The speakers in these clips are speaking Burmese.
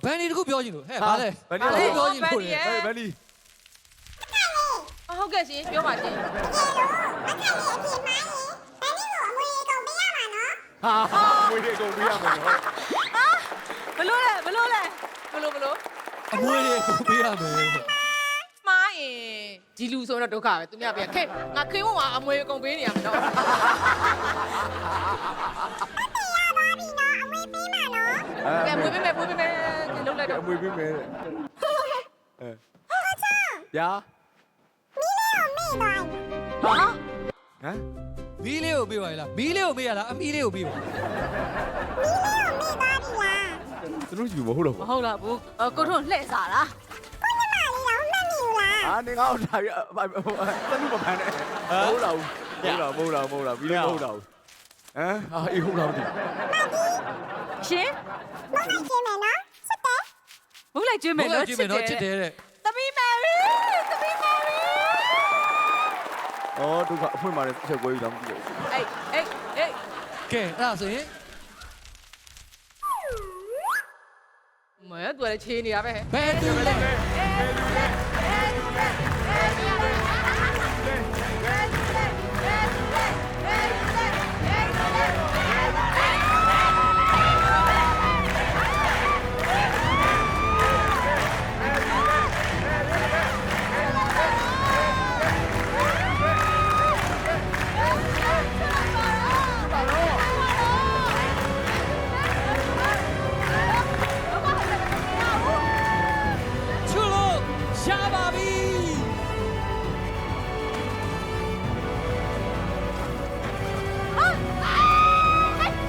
ဘန်ဒီတခုပြောချင်လို့ဟဲ့ဗါလဲ ဘန်ဒီ ပြောချင်လို့လေ ဘန်ဒီ ဟုတ်ကဲ့ရှင်ပြောပါရှင် ဟာမွေးလေးကုန်ပြရမယ်နော် ဘလို့လဲဘလို့လဲဘလို့ အမွေတွေကိုပေးရမယ် မားရင်ဒီလူဆိုတော့ဒုက္ခပဲသူများပြခဲငါခင်းဝအမွေအကုန်ပေးနေရမယ်တော့ကဲမွေးပေးမယ်လုံးလိုက်တော့ မွေးပေးမယ်ဗျာ ဟာ ဟမ် မီးလေးကိုပေးပါလားမီးလေးကိုပေးရလားအမီးလေးကိုပေးပါ သူတို့ယူမဟုတ်တော့ မဟုတ်လားဘူးကိုထွန်းလှည့်စားလား အာနေငါ့ဒါပြတနုမဖမ်းနဲ့မဟုတ်တော့မဟုတ်တော့ပြီးတော့မဟုတ်တော့ဟမ်အာအေးဟုတ်လားမသိ ရှင်မဟုတ်လိုက်ကျွေးမယ်နော် ကြည့်မယ်နော်ချစ်တယ်တဲ့ သမီးမယ်ရီသမီးမယ်ရီ အော်ဒုက္ခအဖွင့်มาတဲ့ချက်ပွဲကြီးတော့မသိဘူး အေး ကဲအဲ့ဒါဆိုရင် မဲသူလည်းချေးနေတာပဲ ဘယ်သူလဲ ချူလို့ရှားပါပြီ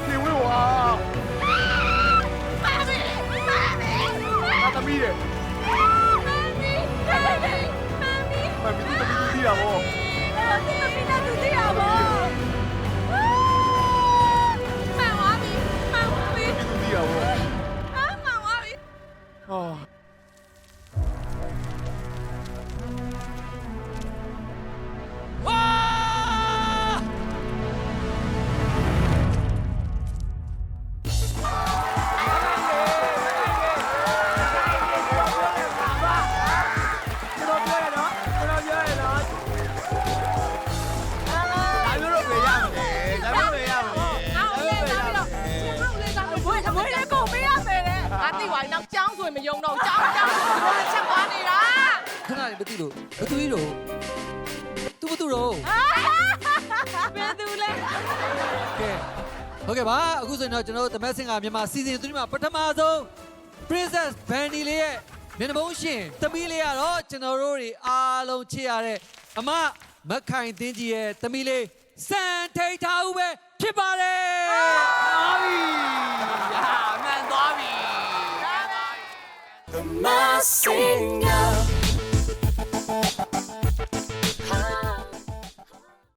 ပြေဝေးဝါသမီးရဲ့မမီတီးတာဗောတီးတာဗောဟာ ဝါ ကျွန်တော်ပြောရနော်ဒါမျိုးတော့ပြေရမယ်ဒါမျိုးပြေရမယ် ကျောင်းဆိုရင်မယုံတော့ကျောင်းချက်သွားနေတာ ခဏလေးမသိလို့ဘသူကြီးတော့သူဘသူတော့ ဘယ်သူလဲ ကဲဟုတ်ကဲ့ပါအခုဆိုရင်တော့ကျွန်တော်တို့သမက်စင်ကမြန်မာစီဇန်3မှာပထမဆုံး Princess Bandy လေးရဲ့မျက်နှာပုံးရှင်သမီးလေးကတော့ကျွန်တော်တို့တွေအားလုံးချစ်ရတဲ့အမမခိုင်တင်းကြီးရဲ့သမီးလေးစံထိတ်ထားဦးပဲဖြစ်ပါတယ် သွားပြီဟာမှန်သွားပြီ Massive.